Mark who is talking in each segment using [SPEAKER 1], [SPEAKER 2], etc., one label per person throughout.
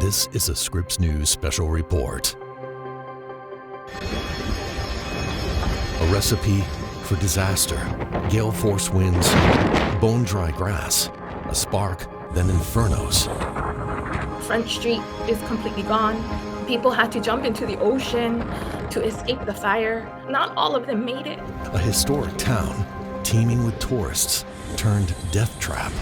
[SPEAKER 1] This is a Scripps News special report. A recipe for disaster. Gale force winds, bone-dry grass, a spark, then infernos.
[SPEAKER 2] Front Street is completely gone. People had to jump into the ocean to escape the fire. Not all of them made it.
[SPEAKER 1] A historic town teeming with tourists turned death trap.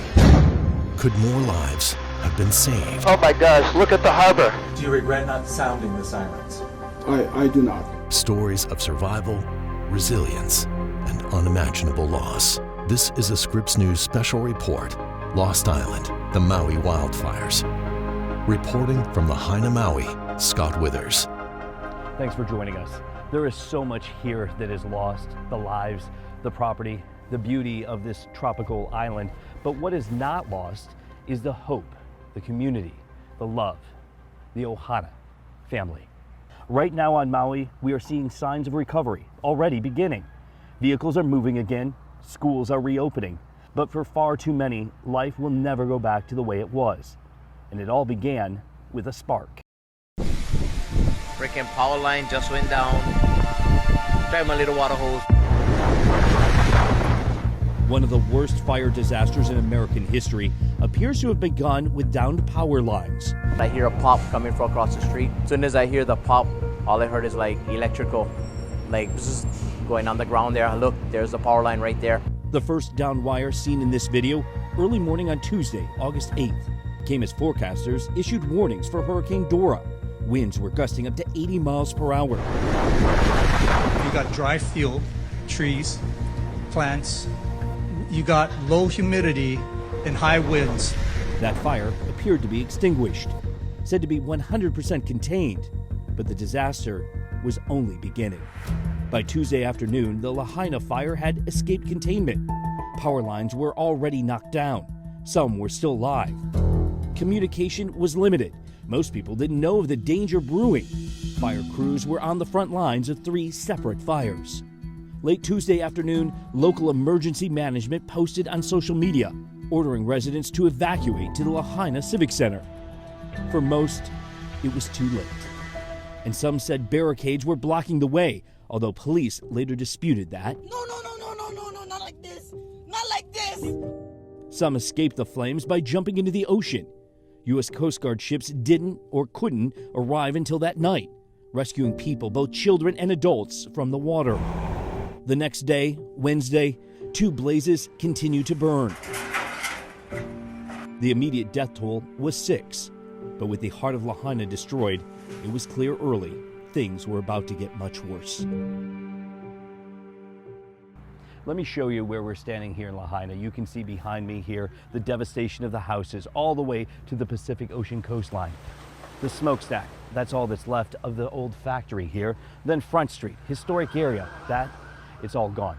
[SPEAKER 1] Could more lives have been saved?
[SPEAKER 3] Oh my gosh, look at the harbor.
[SPEAKER 4] Do you regret not sounding the sirens?
[SPEAKER 5] I do not.
[SPEAKER 1] Stories of survival, resilience, and unimaginable loss. This is a Scripps News special report. Lost Island, the Maui wildfires. Reporting from Lahaina, Maui, Scott Withers.
[SPEAKER 6] Thanks for joining us. There is so much here that is lost, the lives, the property, the beauty of this tropical island. But what is not lost is the hope, the community, the love, the Ohana family. Right now on Maui, we are seeing signs of recovery already beginning. Vehicles are moving again, schools are reopening, but for far too many, life will never go back to the way it was. And it all began with a spark.
[SPEAKER 7] Freaking power line just went down. Grab my little water hose.
[SPEAKER 6] One of the worst fire disasters in American history appears to have begun with downed power lines.
[SPEAKER 7] I hear a pop coming from across the street. As soon as I hear the pop, all I heard is like electrical, like bzzz, going on the ground there. Look, there's the power line right there.
[SPEAKER 6] The first downed wire seen in this video early morning on Tuesday, August 8th, came as forecasters issued warnings for Hurricane Dora. Winds were gusting up to 80 miles per hour.
[SPEAKER 8] You got dry fuel, trees, plants. You got low humidity and high winds.
[SPEAKER 6] That fire appeared to be extinguished, said to be 100% contained, but the disaster was only beginning. By Tuesday afternoon, the Lahaina fire had escaped containment. Power lines were already knocked down. Some were still live. Communication was limited. Most people didn't know of the danger brewing. Fire crews were on the front lines of 3 separate fires. Late Tuesday afternoon, local emergency management posted on social media, ordering residents to evacuate to the Lahaina Civic Center. For most, it was too late. And some said barricades were blocking the way, although police later disputed that.
[SPEAKER 9] No, not like this. Not like this.
[SPEAKER 6] Some escaped the flames by jumping into the ocean. U.S. Coast Guard ships didn't or couldn't arrive until that night, rescuing people, both children and adults, from the water. The next day, Wednesday, 2 blazes continued to burn. The immediate death toll was 6, but with the heart of Lahaina destroyed, it was clear early things were about to get much worse. Let me show you where we're standing here in Lahaina. You can see behind me here the devastation of the houses all the way to the Pacific Ocean coastline. The smokestack, that's all that's left of the old factory here. Then Front Street, historic area, it's all gone.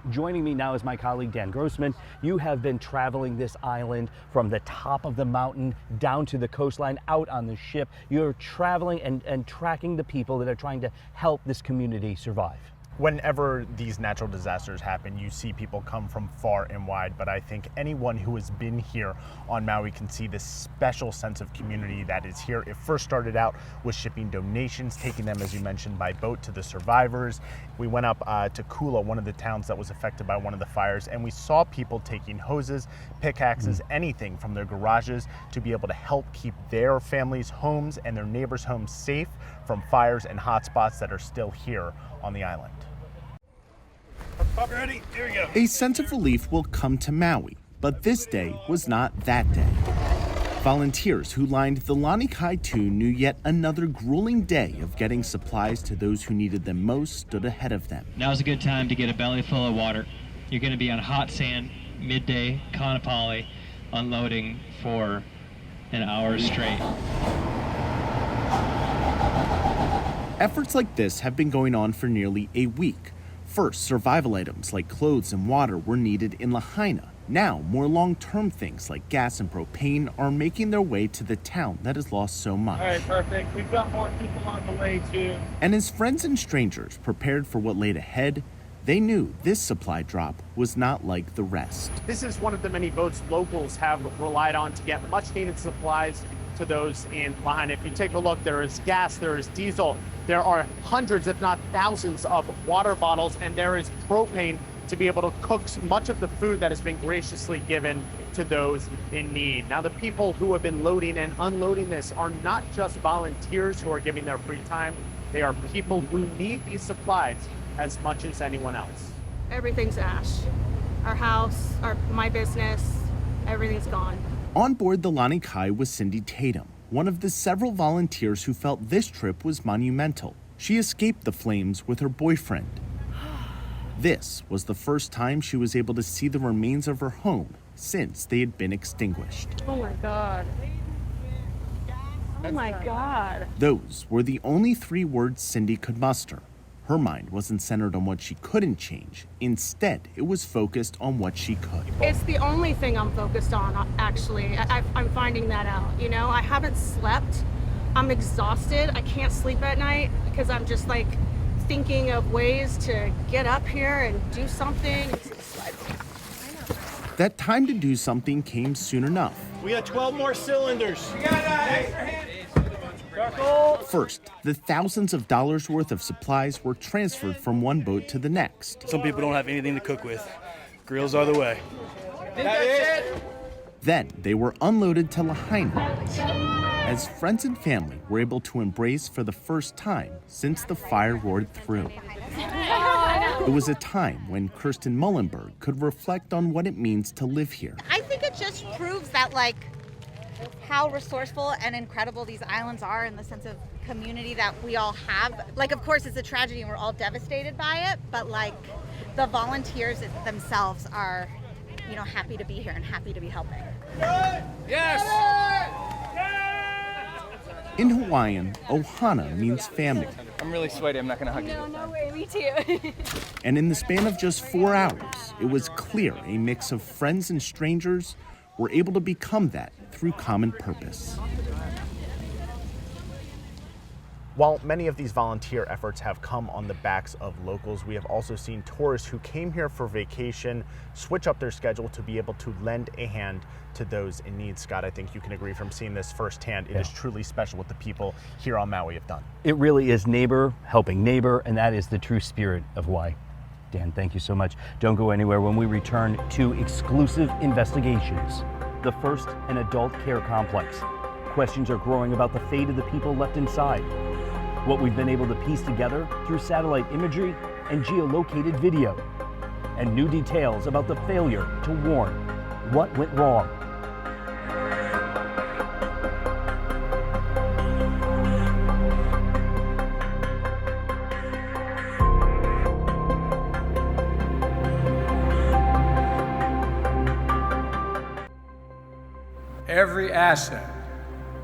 [SPEAKER 6] Joining me now is my colleague Dan Grossman. You have been traveling this island from the top of the mountain down to the coastline, out on the ship. You're traveling and tracking the people that are trying to help this community survive.
[SPEAKER 10] Whenever these natural disasters happen, you see people come from far and wide, but I think anyone who has been here on Maui can see this special sense of community that is here. It first started out with shipping donations, taking them, as you mentioned, by boat to the survivors. We went up to Kula, one of the towns that was affected by one of the fires, and we saw people taking hoses, pickaxes, anything from their garages to be able to help keep their families' homes and their neighbors' homes safe from fires and hotspots that are still here on the island.
[SPEAKER 11] Ready? Here we go. A sense of relief will come to Maui, but this day was not that day. Volunteers who lined the Lani Kai 2 knew yet another grueling day of getting supplies to those who needed them most stood ahead of them.
[SPEAKER 12] Now's a good time to get a belly full of water. You're going to be on hot sand, midday, Kaanapali, unloading for an hour straight.
[SPEAKER 11] Efforts like this have been going on for nearly a week. First, survival items like clothes and water were needed in Lahaina. Now, more long-term things like gas and propane are making their way to the town that has lost so much.
[SPEAKER 13] All right, perfect. We've got more people on the way, too.
[SPEAKER 11] And as friends and strangers prepared for what laid ahead, they knew this supply drop was not like the rest.
[SPEAKER 13] This is one of the many boats locals have relied on to get much-needed supplies
[SPEAKER 5] to those in Lahaina. If you take a look, there is gas, there is diesel, there are hundreds, if not thousands, of water bottles, and there is propane to be able to cook much of the food that has been graciously given to those in need. Now, the people who have been loading and unloading this are not just volunteers who are giving their free time. They are people who need these supplies as much as anyone else.
[SPEAKER 14] Everything's ash. Our house, my business, everything's gone.
[SPEAKER 11] On board the Lani Kai was Cindy Tatum, one of the several volunteers who felt this trip was monumental. She escaped the flames with her boyfriend. This was the first time she was able to see the remains of her home since they had been extinguished.
[SPEAKER 14] Oh my God. Oh my God.
[SPEAKER 11] Those were the only 3 words Cindy could muster. Her mind wasn't centered on what she couldn't change. Instead, it was focused on what she could.
[SPEAKER 14] It's the only thing I'm focused on, actually. I'm finding that out, you know? I haven't slept. I'm exhausted. I can't sleep at night because I'm just like thinking of ways to get up here and do something.
[SPEAKER 11] That time to do something came soon enough.
[SPEAKER 15] We got 12 more cylinders.
[SPEAKER 11] First, the thousands of dollars worth of supplies were transferred from one boat to the next.
[SPEAKER 15] Some people don't have anything to cook with. Grills are the way.
[SPEAKER 11] Then they were unloaded to Lahaina, as friends and family were able to embrace for the first time since the fire roared through. It was a time when Kirsten Mullenberg could reflect on what it means to live here.
[SPEAKER 16] I think it just proves that, how resourceful and incredible these islands are in the sense of community that we all have. Of course, it's a tragedy and we're all devastated by it, but the volunteers themselves are, happy to be here and happy to be helping.
[SPEAKER 15] Yes!
[SPEAKER 11] In Hawaiian, ohana means family.
[SPEAKER 15] I'm really sweaty. I'm not going to hug you.
[SPEAKER 16] No way, me too.
[SPEAKER 11] And in the span of just 4 hours, it was clear a mix of friends and strangers were able to become that through common purpose.
[SPEAKER 10] While many of these volunteer efforts have come on the backs of locals, we have also seen tourists who came here for vacation switch up their schedule to be able to lend a hand to those in need. Scott, I think you can agree from seeing this firsthand. It is truly special what the people here on Maui have done.
[SPEAKER 6] It really is neighbor helping neighbor, and that is the true spirit of Hawaii. Dan, thank you so much. Don't go anywhere when we return to exclusive investigations. The first, an adult care complex. Questions are growing about the fate of the people left inside. What we've been able to piece together through satellite imagery and geolocated video. And new details about the failure to warn. What went wrong?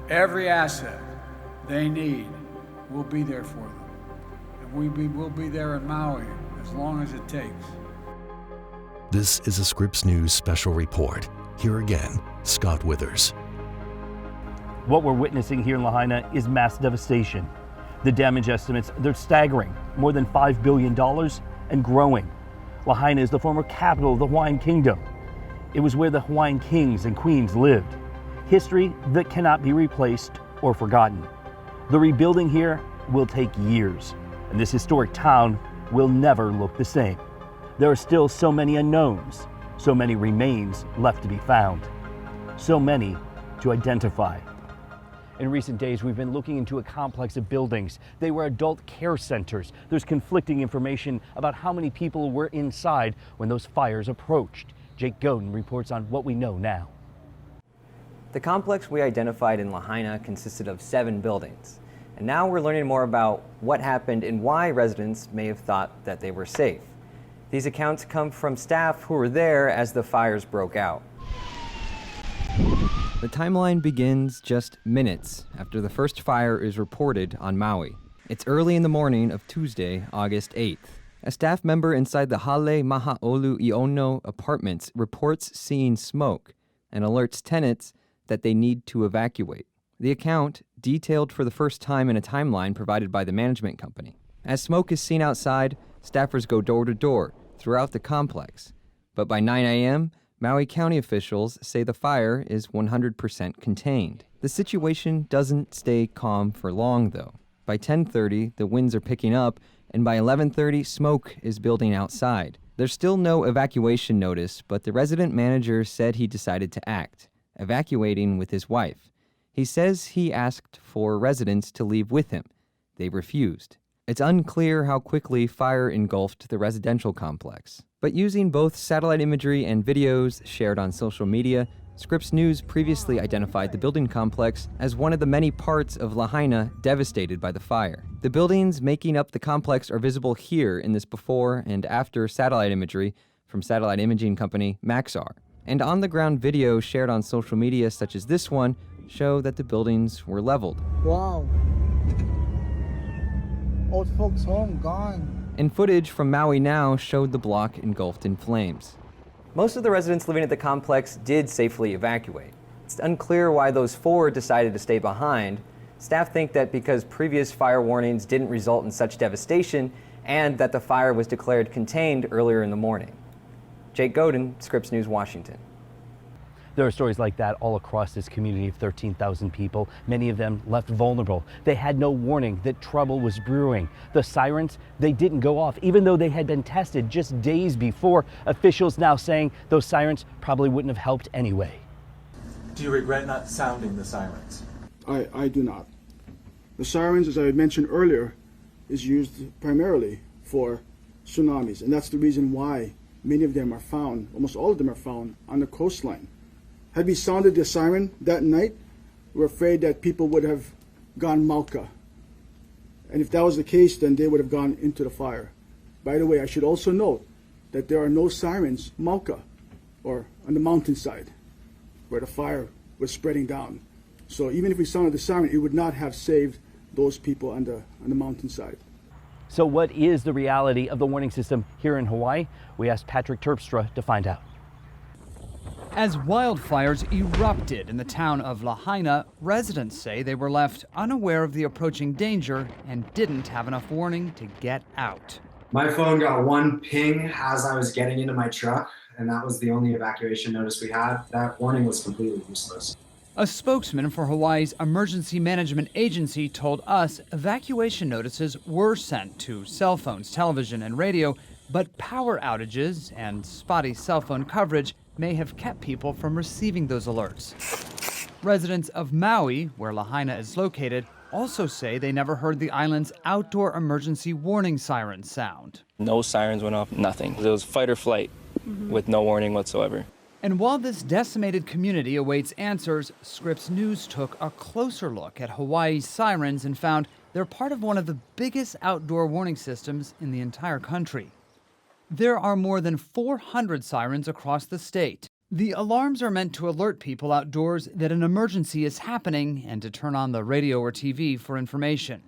[SPEAKER 17] Every asset they need will be there for them. And we'll be there in Maui as long as it takes.
[SPEAKER 1] This is a Scripps News special report. Here again, Scott Withers.
[SPEAKER 6] What we're witnessing here in Lahaina is mass devastation. The damage estimates, they're staggering, more than $5 billion and growing. Lahaina is the former capital of the Hawaiian Kingdom. It was where the Hawaiian kings and queens lived. History that cannot be replaced or forgotten. The rebuilding here will take years, and this historic town will never look the same. There are still so many unknowns, so many remains left to be found, so many to identify. In recent days, we've been looking into a complex of buildings. They were adult care centers. There's conflicting information about how many people were inside when those fires approached. Jake Godin reports on what we know now.
[SPEAKER 18] The complex we identified in Lahaina consisted of 7 buildings. And now we're learning more about what happened and why residents may have thought that they were safe. These accounts come from staff who were there as the fires broke out. The timeline begins just minutes after the first fire is reported on Maui. It's early in the morning of Tuesday, August 8th. A staff member inside the Hale Mahaolu Iono apartments reports seeing smoke and alerts tenants that they need to evacuate. The account, detailed for the first time in a timeline provided by the management company. As smoke is seen outside, staffers go door to door throughout the complex. But by 9 a.m., Maui County officials say the fire is 100% contained. The situation doesn't stay calm for long, though. By 10:30, the winds are picking up, and by 11:30, smoke is building outside. There's still no evacuation notice, but the resident manager said he decided to act, evacuating with his wife. He says he asked for residents to leave with him. They refused. It's unclear how quickly fire engulfed the residential complex. But using both satellite imagery and videos shared on social media, Scripps News previously identified the building complex as one of the many parts of Lahaina devastated by the fire. The buildings making up the complex are visible here in this before and after satellite imagery from satellite imaging company Maxar. And on-the-ground video shared on social media, such as this one, show that the buildings were leveled.
[SPEAKER 9] Wow. Old folks' home gone.
[SPEAKER 18] And footage from Maui Now showed the block engulfed in flames. Most of the residents living at the complex did safely evacuate. It's unclear why those 4 decided to stay behind. Staff think that because previous fire warnings didn't result in such devastation and that the fire was declared contained earlier in the morning. Jake Godin, Scripps News, Washington.
[SPEAKER 6] There are stories like that all across this community of 13,000 people, many of them left vulnerable. They had no warning that trouble was brewing. The sirens, they didn't go off, even though they had been tested just days before. Officials now saying those sirens probably wouldn't have helped anyway.
[SPEAKER 4] Do you regret not sounding the sirens?
[SPEAKER 19] I do not. The sirens, as I mentioned earlier, is used primarily for tsunamis, and that's the reason why many of them are found, almost all of them are found on the coastline. Had we sounded the siren that night, we're afraid that people would have gone Mauka. And if that was the case, then they would have gone into the fire. By the way, I should also note that there are no sirens Mauka, or on the mountainside, where the fire was spreading down. So even if we sounded the siren, it would not have saved those people on the mountainside.
[SPEAKER 6] So what is the reality of the warning system here in Hawaii? We asked Patrick Terpstra to find out.
[SPEAKER 20] As wildfires erupted in the town of Lahaina, residents say they were left unaware of the approaching danger and didn't have enough warning to get out.
[SPEAKER 21] My phone got one ping as I was getting into my truck, and that was the only evacuation notice we had. That warning was completely useless.
[SPEAKER 20] A spokesman for Hawaii's Emergency Management Agency told us evacuation notices were sent to cell phones, television, and radio, but power outages and spotty cell phone coverage may have kept people from receiving those alerts. Residents of Maui, where Lahaina is located, also say they never heard the island's outdoor emergency warning siren sound.
[SPEAKER 22] No sirens went off, nothing. It was fight or flight with no warning whatsoever.
[SPEAKER 20] And while this decimated community awaits answers, Scripps News took a closer look at Hawaii's sirens and found they're part of one of the biggest outdoor warning systems in the entire country. There are more than 400 sirens across the state. The alarms are meant to alert people outdoors that an emergency is happening and to turn on the radio or TV for information.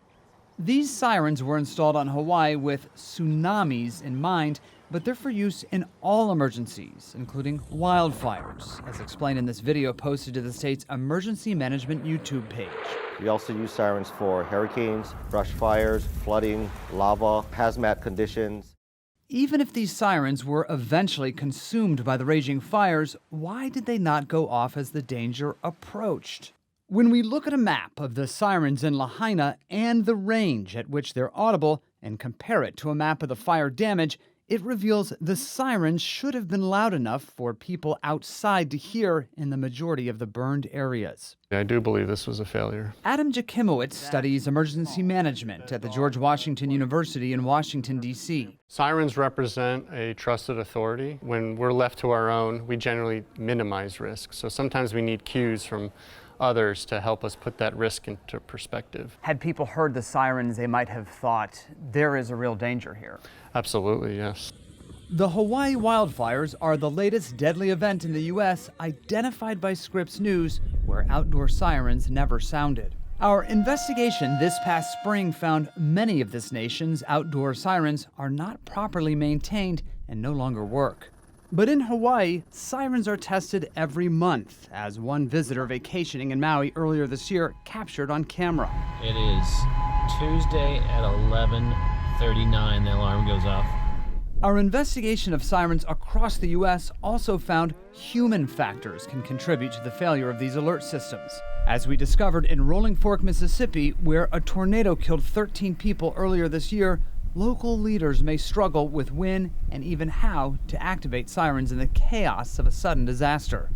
[SPEAKER 20] These sirens were installed on Hawaii with tsunamis in mind, but they're for use in all emergencies, including wildfires, as explained in this video posted to the state's Emergency Management YouTube page.
[SPEAKER 23] We also use sirens for hurricanes, brush fires, flooding, lava, hazmat conditions.
[SPEAKER 20] Even if these sirens were eventually consumed by the raging fires, why did they not go off as the danger approached? When we look at a map of the sirens in Lahaina and the range at which they're audible and compare it to a map of the fire damage, it reveals the sirens should have been loud enough for people outside to hear in the majority of the burned areas.
[SPEAKER 24] I do believe this was a failure.
[SPEAKER 20] Adam Jakimowicz studies emergency management at the George Washington University in Washington, D.C.
[SPEAKER 24] Sirens represent a trusted authority. When we're left to our own, we generally minimize risk. So sometimes we need cues from others to help us put that risk into perspective.
[SPEAKER 20] Had people heard the sirens, they might have thought there is a real danger here.
[SPEAKER 24] Absolutely, yes.
[SPEAKER 20] The Hawaii wildfires are the latest deadly event in the U.S. identified by Scripps News, where outdoor sirens never sounded. Our investigation this past spring found many of this nation's outdoor sirens are not properly maintained and no longer work. But in Hawaii, sirens are tested every month, as one visitor vacationing in Maui earlier this year captured on camera.
[SPEAKER 25] It is Tuesday at 11:39, the alarm goes off.
[SPEAKER 20] Our investigation of sirens across the U.S. also found human factors can contribute to the failure of these alert systems. As we discovered in Rolling Fork, Mississippi, where a tornado killed 13 people earlier this year, local leaders may struggle with when and even how to activate sirens in the chaos of a sudden disaster.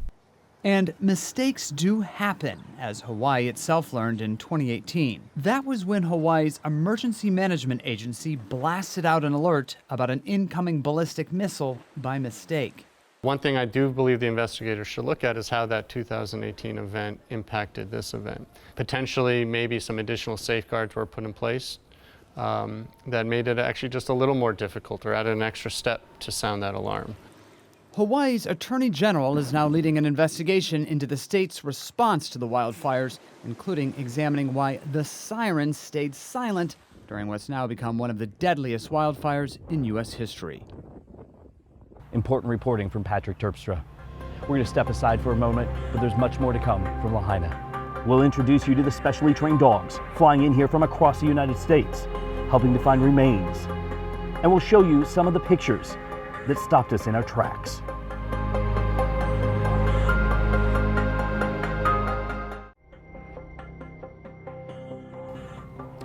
[SPEAKER 20] And mistakes do happen, as Hawaii itself learned in 2018. That was when Hawaii's Emergency Management Agency blasted out an alert about an incoming ballistic missile by mistake.
[SPEAKER 24] One thing I do believe the investigators should look at is how that 2018 event impacted this event. Potentially, maybe some additional safeguards were put in place that made it actually just a little more difficult or added an extra step to sound that alarm.
[SPEAKER 20] Hawaii's Attorney General is now leading an investigation into the state's response to the wildfires, including examining why the sirens stayed silent during what's now become one of the deadliest wildfires in U.S. history.
[SPEAKER 6] Important reporting from Patrick Terpstra. We're going to step aside for a moment, but there's much more to come from Lahaina. We'll introduce you to the specially trained dogs flying in here from across the United States, helping to find remains. And we'll show you some of the pictures that stopped us in our tracks.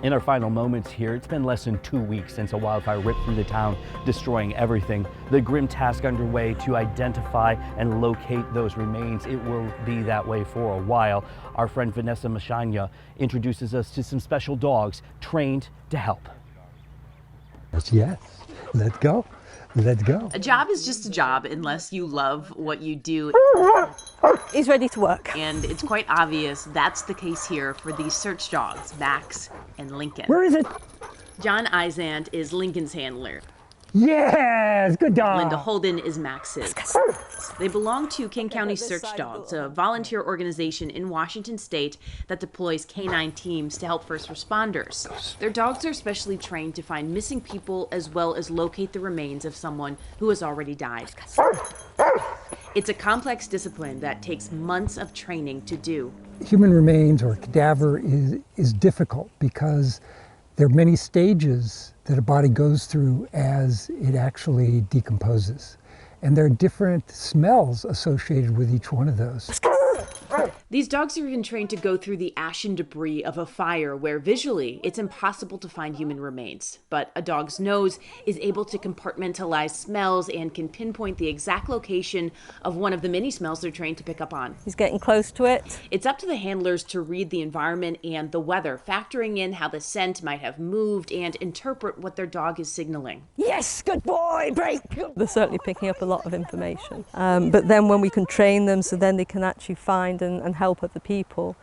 [SPEAKER 6] In our final moments here, it's been less than 2 weeks since a wildfire ripped through the town, destroying everything. The grim task underway to identify and locate those remains. It will be that way for a while. Our friend Vanessa Mashanya introduces us to some special dogs trained to help.
[SPEAKER 2] Yes, let's go. Let's go.
[SPEAKER 3] A job is just a job unless you love what you do.
[SPEAKER 7] He's ready to work.
[SPEAKER 3] And it's quite obvious that's the case here for these search dogs, Max and Lincoln.
[SPEAKER 2] Where is it?
[SPEAKER 3] John Izant is Lincoln's handler.
[SPEAKER 2] Yes, good dog.
[SPEAKER 3] Linda Holden is Max's. They belong to King County Search Dogs, a volunteer organization in Washington state that deploys canine teams to help first responders. Their dogs are specially trained to find missing people as well as locate the remains of someone who has already died. It's a complex discipline that takes months of training to do.
[SPEAKER 2] Human remains or cadaver is difficult because there are many stages that a body goes through as it actually decomposes. And there are different smells associated with each one of those.
[SPEAKER 3] These dogs are even trained to go through the ash and debris of a fire where visually it's impossible to find human remains. But a dog's nose is able to compartmentalize smells and can pinpoint the exact location of one of the many smells they're trained to pick up on.
[SPEAKER 7] He's getting close to it.
[SPEAKER 3] It's up to the handlers to read the environment and the weather, factoring in how the scent might have moved and interpret what their dog is signaling.
[SPEAKER 7] Yes, good boy, break. They're certainly picking up a lot of information. But then when we can train them so then they can actually find and help other people,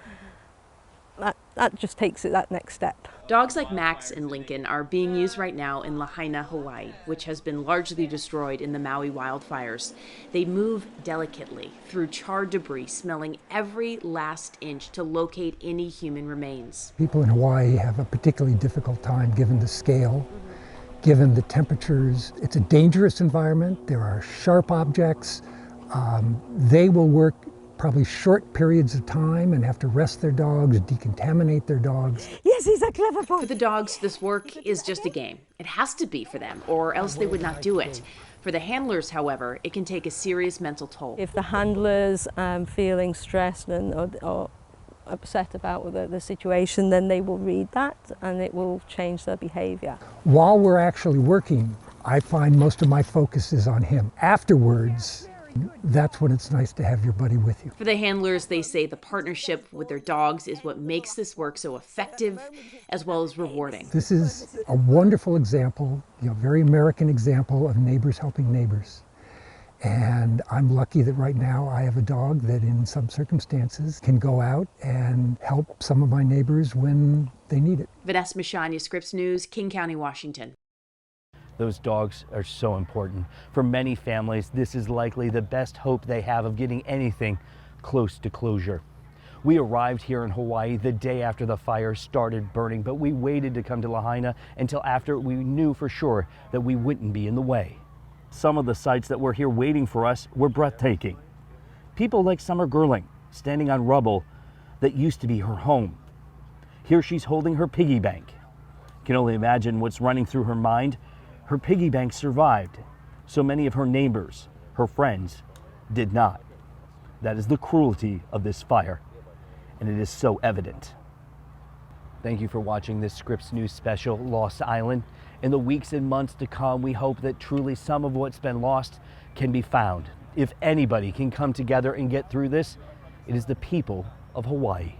[SPEAKER 7] that just takes it that next step.
[SPEAKER 3] Dogs like Max and Lincoln are being used right now in Lahaina, Hawaii, which has been largely destroyed in the Maui wildfires. They move delicately through charred debris, smelling every last inch to locate any human remains.
[SPEAKER 2] People in Hawaii have a particularly difficult time given the scale, given the temperatures. It's a dangerous environment. There are sharp objects. They will work probably short periods of time and have to rest their dogs, decontaminate their dogs.
[SPEAKER 7] Yes, he's a clever boy.
[SPEAKER 3] For the dogs, this work is just a game. It has to be for them, or else they would not do it. For the handlers, however, it can take a serious mental toll.
[SPEAKER 7] If the handlers feeling stressed or upset about the situation, then they will read that and it will change their behavior.
[SPEAKER 2] While we're actually working, I find most of my focus is on him. Afterwards, that's when it's nice to have your buddy with you.
[SPEAKER 3] For the handlers, they say the partnership with their dogs is what makes this work so effective as well as rewarding.
[SPEAKER 2] This is a wonderful example, very American example of neighbors helping neighbors. And I'm lucky that right now I have a dog that in some circumstances can go out and help some of my neighbors when they need it.
[SPEAKER 3] Vanessa Mashanya, Scripps News, King County, Washington.
[SPEAKER 6] Those dogs are so important. For many families, this is likely the best hope they have of getting anything close to closure. We arrived here in Hawaii the day after the fire started burning, but we waited to come to Lahaina until after we knew for sure that we wouldn't be in the way. Some of the sights that were here waiting for us were breathtaking. People like Summer Gerling, standing on rubble that used to be her home. Here she's holding her piggy bank. Can only imagine what's running through her mind. Her piggy bank survived. So many of her neighbors, her friends, did not. That is the cruelty of this fire, and it is so evident. Thank you for watching this Scripps News special, Lost Island. In the weeks and months to come, we hope that truly some of what's been lost can be found. If anybody can come together and get through this, it is the people of Hawaii.